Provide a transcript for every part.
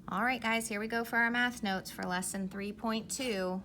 All right, guys, here we go for our math notes for lesson 3.2.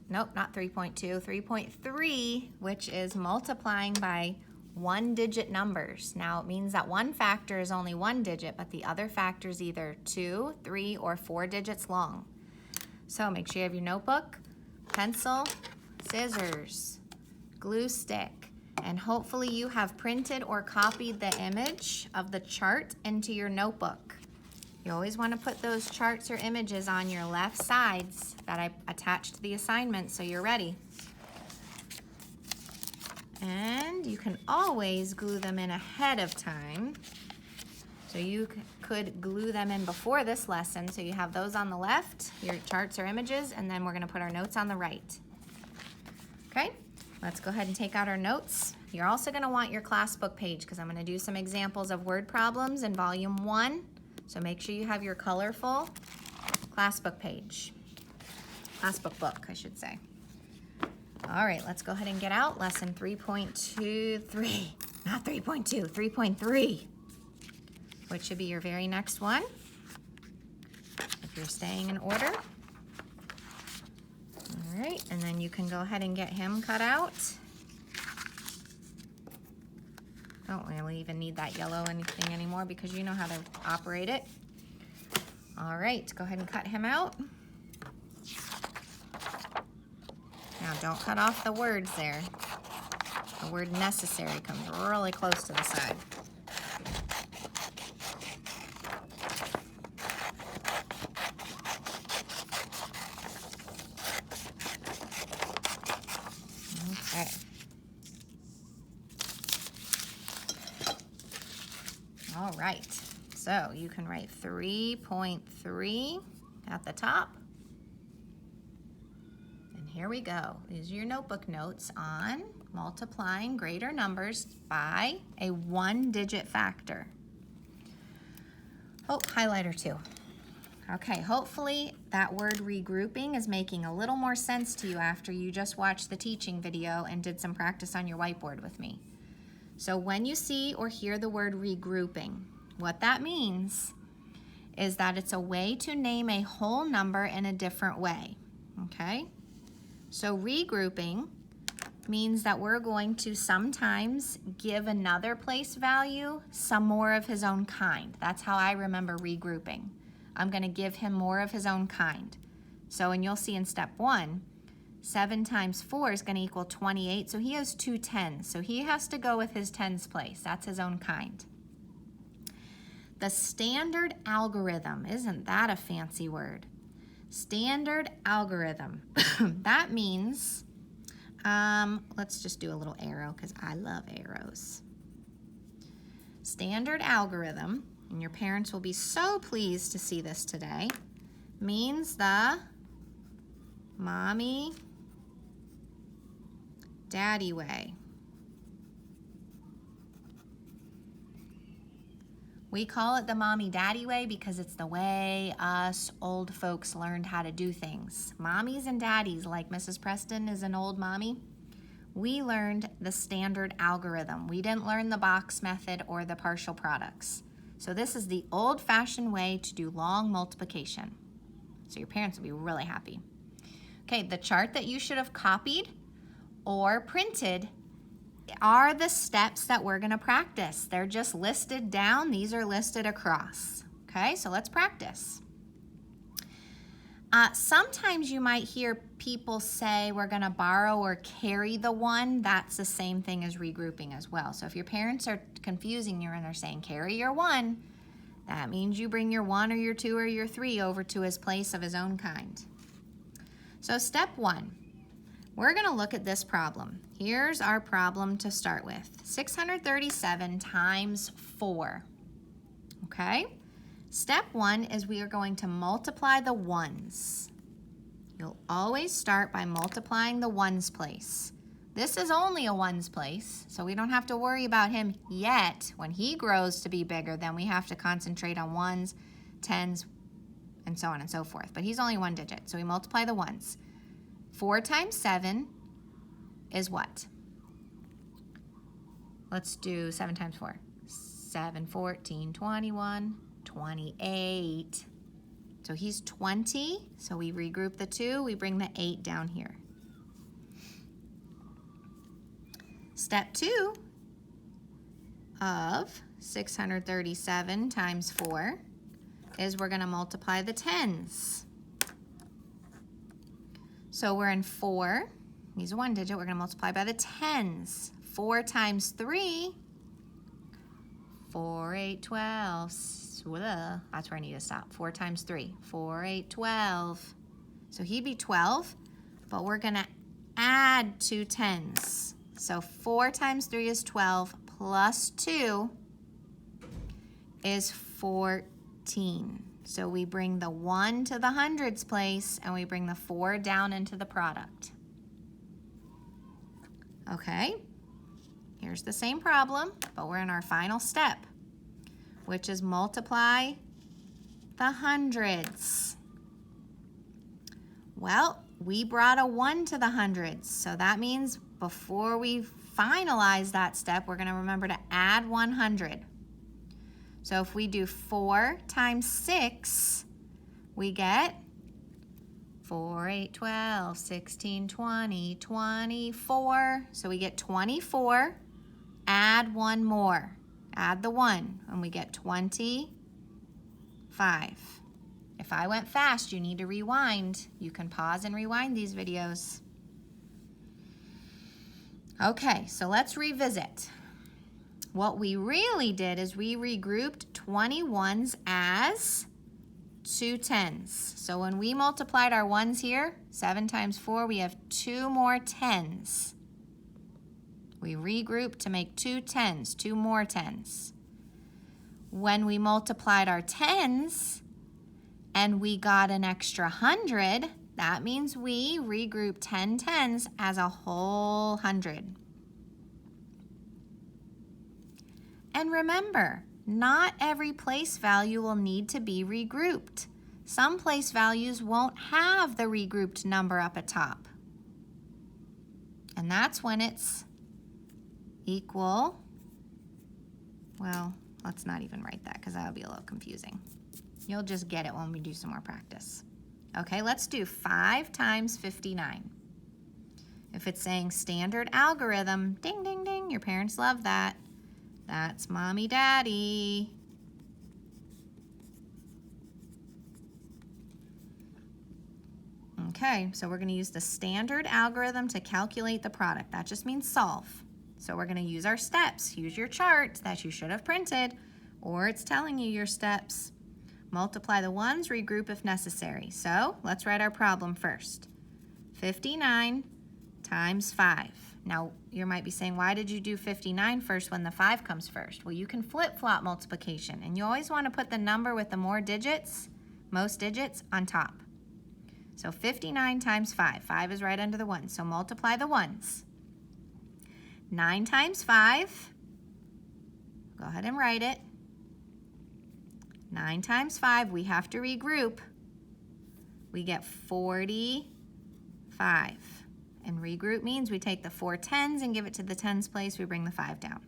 Nope, not 3.2, 3.3, which is multiplying by one-digit numbers. Now, it means that one factor is only one digit, but the other factor is either 2, 3, or 4 digits long. So make sure you have your notebook, pencil, scissors, glue stick, and hopefully you have printed or copied the image of the chart into your notebook. You always want to put those charts or images on your left sides that I attached to the assignment so you're ready. And you can always glue them in ahead of time. So you could glue them in before this lesson so you have those on the left, your charts or images, and then we're going to put our notes on the right. Okay, let's go ahead and take out our notes. You're also going to want your class book page because I'm going to do some examples of word problems in volume 1. So make sure you have your colorful class book page. Class book, I should say. All right, let's go ahead and get out lesson 3.23. Not 3.2, 3.3, which should be your very next one, if you're staying in order. All right, and then you can go ahead and get him cut out. Don't really even need that yellow anything anymore because you know how to operate it. All right, go ahead and cut him out. Now don't cut off the words there. The word necessary comes really close to the side. Okay. All right, so you can write 3.3 at the top. And here we go. These are your notebook notes on multiplying greater numbers by a one-digit factor. Oh, highlighter too. Okay, hopefully that word regrouping is making a little more sense to you after you just watched the teaching video and did some practice on your whiteboard with me. So when you see or hear the word regrouping, what that means is that it's a way to name a whole number in a different way, okay? So regrouping means that we're going to sometimes give another place value some more of his own kind. That's how I remember regrouping. I'm going to give him more of his own kind. So, and you'll see in step 1, 7 times 4 is going to equal 28, so he has 2 tens. So he has to go with his tens place. That's his own kind. The standard algorithm, isn't that a fancy word? Standard algorithm. That means, let's just do a little arrow because I love arrows. Standard algorithm, and your parents will be so pleased to see this today, means the mommy daddy way. We call it the mommy daddy way because it's the way us old folks learned how to do things. Mommies and daddies, like Mrs. Preston is an old mommy, we learned the standard algorithm. We didn't learn the box method or the partial products. So this is the old-fashioned way to do long multiplication. So your parents will be really happy. Okay, the chart that you should have copied or printed are the steps that we're going to practice. They're just listed down. These are listed across. Okay, so let's practice. Sometimes you might hear people say we're going to borrow or carry the one. That's the same thing as regrouping as well. So if your parents are confusing you and they're saying carry your 1, that means you bring your 1 or your 2 or your 3 over to his place of his own kind. So step 1. We're going to look at this problem. Here's our problem to start with. 637 times 4. Okay? Step 1 is we are going to multiply the ones. You'll always start by multiplying the ones place. This is only a ones place, so we don't have to worry about him yet. When he grows to be bigger, then we have to concentrate on ones, tens, and so on and so forth. But he's only one digit, so we multiply the ones. 4 times 7 is what? Let's do 7 times 4. 7, 14, 21, 28. So he's 20, so we regroup the 2, we bring the 8 down here. Step 2 of 637 times 4 is we're going to multiply the tens. So we're in 4, he's a 1 digit, we're going to multiply by the tens. 4 times 3, 4, 8, 12, that's where I need to stop. 4 times 3, 4, 8, 12. So he'd be 12, but we're going to add 2 tens. So 4 times 3 is 12, plus 2 is 14. So we bring the 1 to the hundreds place, and we bring the 4 down into the product. Okay, here's the same problem, but we're in our final step, which is multiply the hundreds. Well, we brought a 1 to the hundreds, so that means before we finalize that step, we're going to remember to add 100. So if we do 4 times 6, we get 4, 8, 12, 16, 20, 24. So we get 24, add 1 more. Add the 1, and we get 25. If I went fast, you need to rewind. You can pause and rewind these videos. Okay, so let's revisit. What we really did is we regrouped 21s as 2 tens. So when we multiplied our 1s here, 7 times 4, we have 2 more 10s. We regrouped to make 2 tens, 2 more 10s. When we multiplied our 10s and we got an extra 100, that means we regrouped 10 tens as a whole 100. And remember, not every place value will need to be regrouped. Some place values won't have the regrouped number up at top. And that's when it's equal. Well, let's not even write that because that'll be a little confusing. You'll just get it when we do some more practice. Okay, let's do 5 times 59. If it's saying standard algorithm, ding, ding, ding, your parents love that. That's mommy, daddy. Okay, so we're going to use the standard algorithm to calculate the product. That just means solve. So we're going to use our steps. Use your chart that you should have printed, or it's telling you your steps. Multiply the ones, regroup if necessary. So let's write our problem first. 59 times 5. Now, you might be saying, why did you do 59 first when the 5 comes first? Well, you can flip-flop multiplication, and you always want to put the number with the more digits, most digits, on top. So 59 times 5. 5 is right under the 1, so multiply the ones. 9 times 5. Go ahead and write it. 9 times 5, we have to regroup. We get 45. And regroup means we take the 4 tens and give it to the tens place, we bring the 5 down.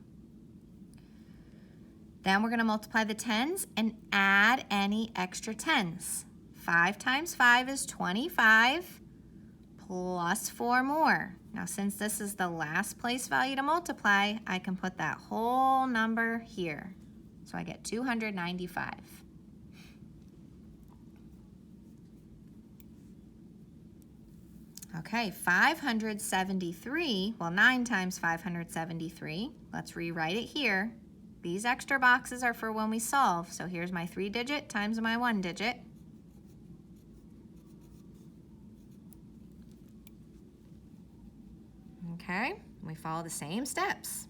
Then we're going to multiply the tens and add any extra tens. 5 times 5 is 25 plus 4 more. Now since this is the last place value to multiply, I can put that whole number here. So I get 295. Okay, 573, well 9 times 573, let's rewrite it here. These extra boxes are for when we solve, so here's my 3-digit times my 1-digit. Okay, we follow the same steps.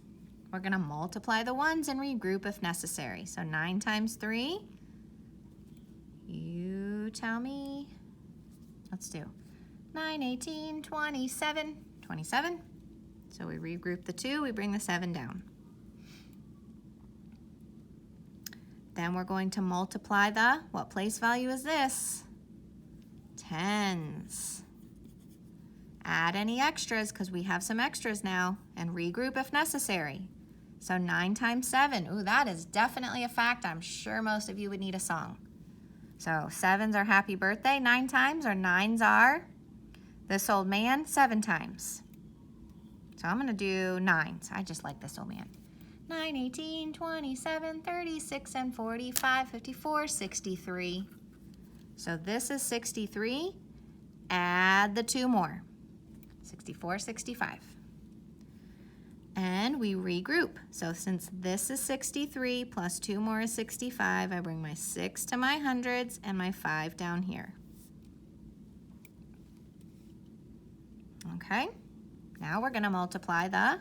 We're going to multiply the ones and regroup if necessary. So 9 times 3, you tell me, let's do 9, 18, 27, 27. So we regroup the 2, we bring the 7 down. Then we're going to multiply the, what place value is this? Tens. Add any extras because we have some extras now, and regroup if necessary. So 9 times 7, ooh, that is definitely a fact. I'm sure most of you would need a song. So 7's our happy birthday 9 times, or 9's are this old man 7 times. So I'm gonna do 9s. I just like this old man. 9, 18, 27, 36, and 45, 54, 63. So this is 63. Add the 2 more. 64, 65. And we regroup. So since this is 63 plus 2 more is 65, I bring my 6 to my hundreds and my 5 down here. Okay, now we're going to multiply the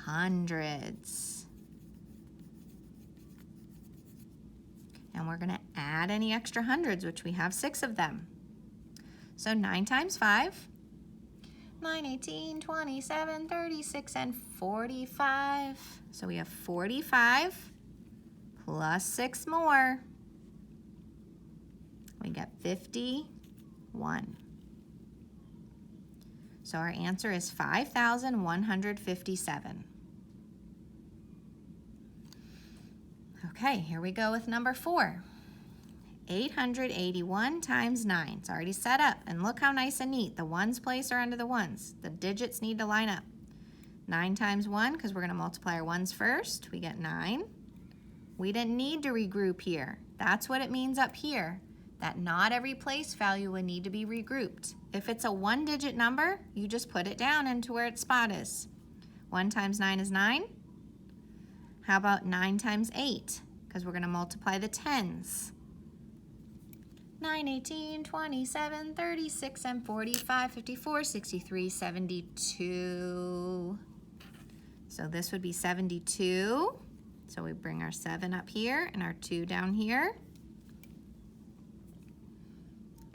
hundreds. And we're going to add any extra hundreds, which we have 6 of them. So 9 times 5. 9, 18, 27, 36, and 45. So we have 45 plus 6 more. We get 51. So our answer is 5,157. Okay, here we go with number 4. 881 times 9. It's already set up, and look how nice and neat. The ones place are under the ones. The digits need to line up. 9 times 1, because we're going to multiply our ones first. We get 9. We didn't need to regroup here. That's what it means up here, that not every place value would need to be regrouped. If it's a 1-digit number, you just put it down into where its spot is. 1 times 9 is 9. How about 9 times 8? Because we're going to multiply the 10s. 9, 18, 27, 36, and 45, 54, 63, 72. So this would be 72. So we bring our 7 up here and our 2 down here.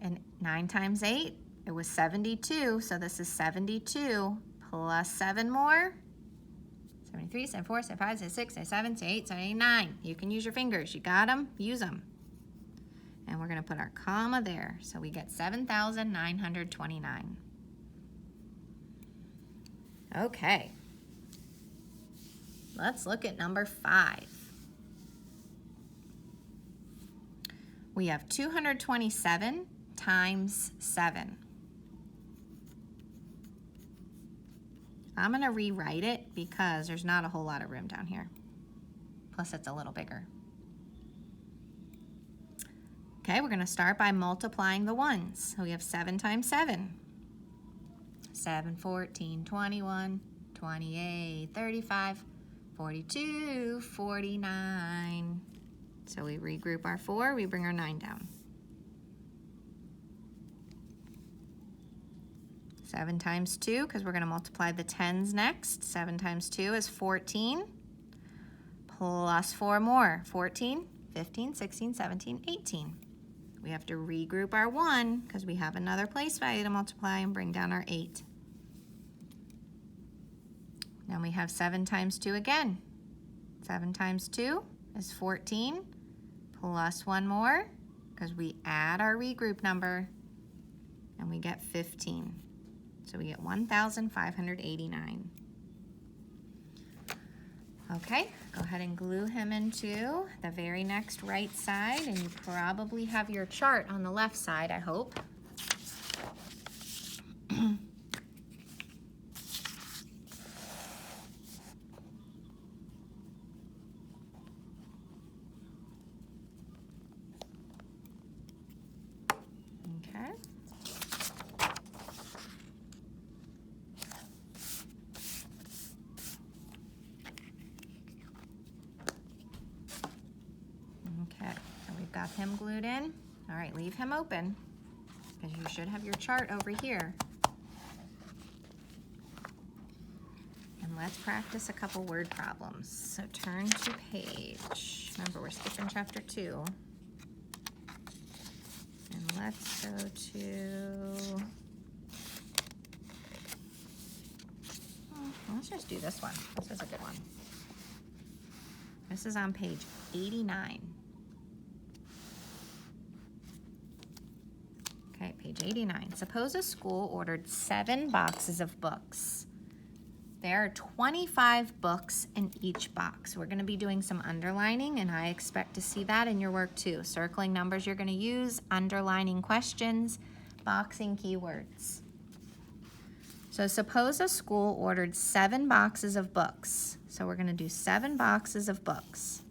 And 9 times 8, it was 72. So this is 72 plus 7 more. 73, 74, 75, 76, 77, 78, 79. You can use your fingers. You got them? Use them. And we're going to put our comma there. So we get 7,929. Okay. Let's look at number 5. We have 227 times 7. I'm going to rewrite it because there's not a whole lot of room down here. Plus it's a little bigger. Okay, we're going to start by multiplying the ones. So we have 7 times 7. 7, 14, 21, 28, 35, 42, 49. So we regroup our 4, we bring our 9 down. 7 times 2, because we're going to multiply the 10s next. 7 times 2 is 14, plus 4 more. 14, 15, 16, 17, 18. We have to regroup our 1 because we have another place value to multiply and bring down our 8. Then we have 7 times 2 again. 7 times 2 is 14, plus 1 more because we add our regroup number and we get 15. So we get 1,589. Okay, go ahead and glue him into the very next right side, and you probably have your chart on the left side, I hope. Okay. Got him glued in. All right, leave him open because you should have your chart over here. And let's practice a couple word problems. So turn to page. Remember, we're skipping chapter 2. And let's go to... let's just do this one. This is a good one. This is on page 89. Okay, page 89. Suppose a school ordered 7 boxes of books. There are 25 books in each box. We're gonna be doing some underlining, and I expect to see that in your work too. Circling numbers you're gonna use, underlining questions, boxing keywords. So suppose a school ordered 7 boxes of books. So we're gonna do 7 boxes of books.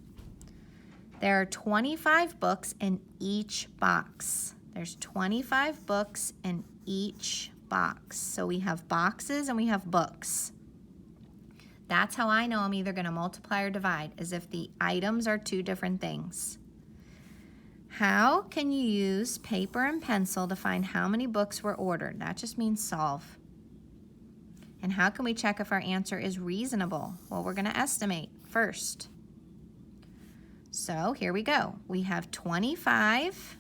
There are 25 books in each box. There's 25 books in each box. So we have boxes and we have books. That's how I know I'm either gonna multiply or divide, is if the items are 2 different things. How can you use paper and pencil to find how many books were ordered? That just means solve. And how can we check if our answer is reasonable? Well, we're gonna estimate first. So here we go. We have 25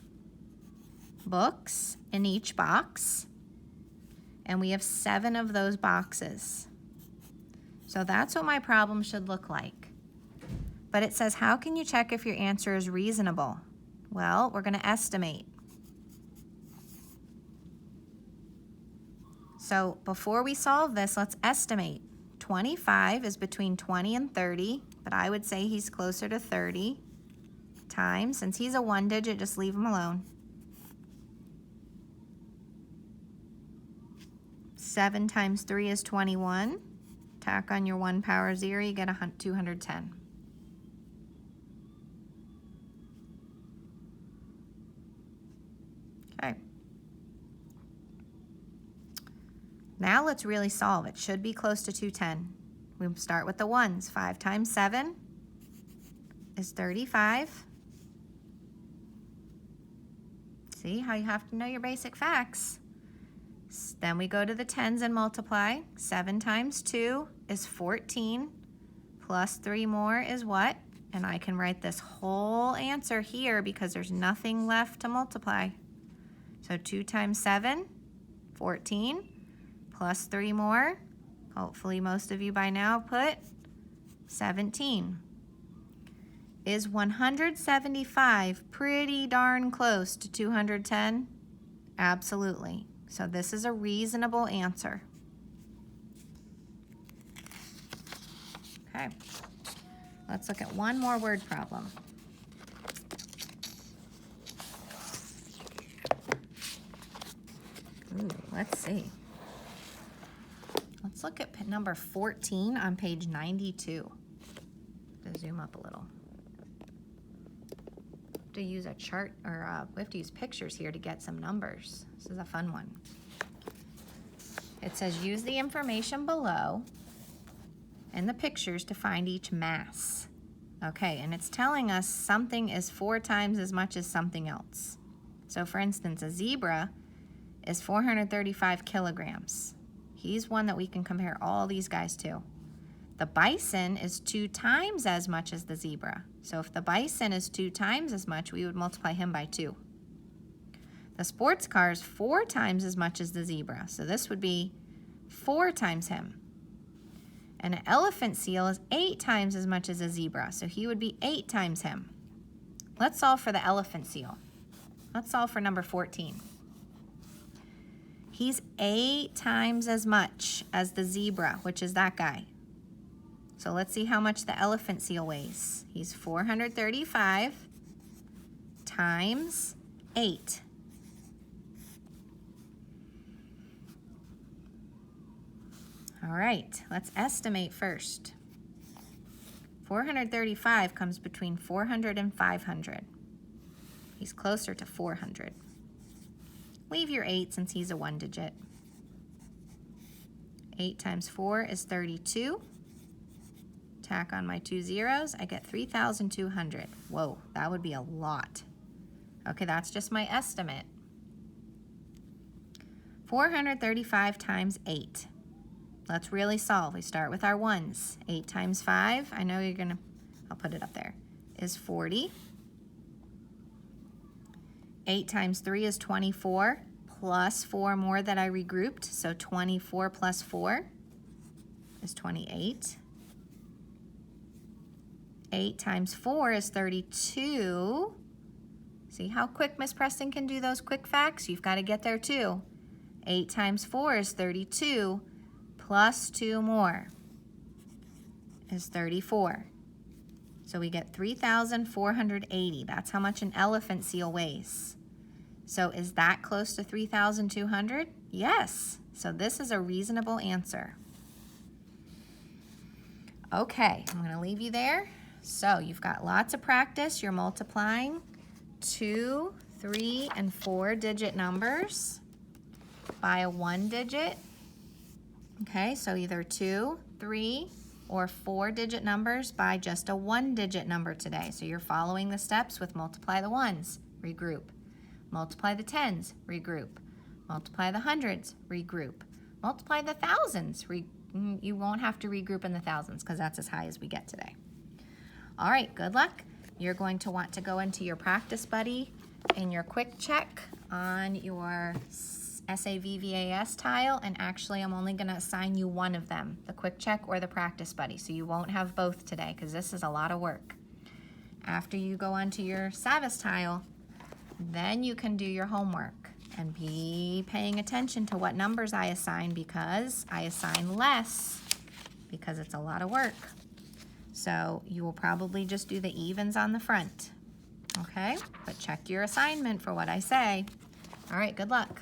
books in each box, and we have 7 of those boxes. So that's what my problem should look like. But it says, how can you check if your answer is reasonable? Well, we're gonna estimate. So before we solve this, let's estimate. 25 is between 20 and 30, but I would say he's closer to 30 times. Since he's a 1 digit, just leave him alone. 7 times 3 is 21. Tack on your 1 power 0, you get 210. Okay. Now let's really solve. It should be close to 210. We start with the ones. 5 times 7 is 35. See how you have to know your basic facts. Then we go to the tens and multiply. 7 times 2 is 14. Plus 3 more is what? And I can write this whole answer here because there's nothing left to multiply. So 2 times 7, 14. Plus 3 more. Hopefully most of you by now put 17. Is 175 pretty darn close to 210? Absolutely. So this is a reasonable answer. Okay, let's look at one more word problem. Ooh, let's see. Let's look at number 14 on page 92. To zoom up a little. To use a chart, or we have to use pictures here to get some numbers. This is a fun one. It says use the information below and the pictures to find each mass. Okay, and it's telling us something is 4 times as much as something else. So for instance, a zebra is 435 kilograms. He's one that we can compare all these guys to. The bison is 2 times as much as the zebra. So if the bison is 2 times as much, we would multiply him by 2. The sports car is 4 times as much as the zebra. So this would be 4 times him. And an elephant seal is 8 times as much as a zebra. So he would be 8 times him. Let's solve for the elephant seal. Let's solve for number 14. He's 8 times as much as the zebra, which is that guy. So let's see how much the elephant seal weighs. He's 435 times 8. All right, let's estimate first. 435 comes between 400 and 500. He's closer to 400. Leave your 8 since he's a 1 digit. 8 times 4 is 32. Tack on my 2 zeros, I get 3,200. Whoa, that would be a lot. Okay, that's just my estimate. 435 times 8. Let's really solve. We start with our ones. 8 times 5, I know you're gonna, I'll put it up there, is 40. 8 times 3 is 24, plus 4 more that I regrouped, so 24 plus 4 is 28. 8 times 4 is 32. See how quick Miss Preston can do those quick facts? You've got to get there too. 8 times 4 is 32, plus 2 more. is 34. So we get 3,480. That's how much an elephant seal weighs. So is that close to 3,200? Yes. So this is a reasonable answer. Okay, I'm going to leave you there. So you've got lots of practice. You're multiplying 2, 3, and 4-digit numbers by a 1-digit. Okay, so either 2, 3, or 4-digit numbers by just a 1-digit number today. So you're following the steps with multiply the ones, regroup. Multiply the tens, regroup. Multiply the hundreds, regroup. Multiply the thousands, you won't have to regroup in the thousands because that's as high as we get today. All right, good luck. You're going to want to go into your practice buddy in your quick check on your SAVVAS tile, and actually I'm only going to assign you one of them, the quick check or the practice buddy, so you won't have both today because this is a lot of work. After you go onto your Savvis tile, then you can do your homework and be paying attention to what numbers I assign, because I assign less because it's a lot of work. So you will probably just do the evens on the front, okay? But check your assignment for what I say. All right, good luck.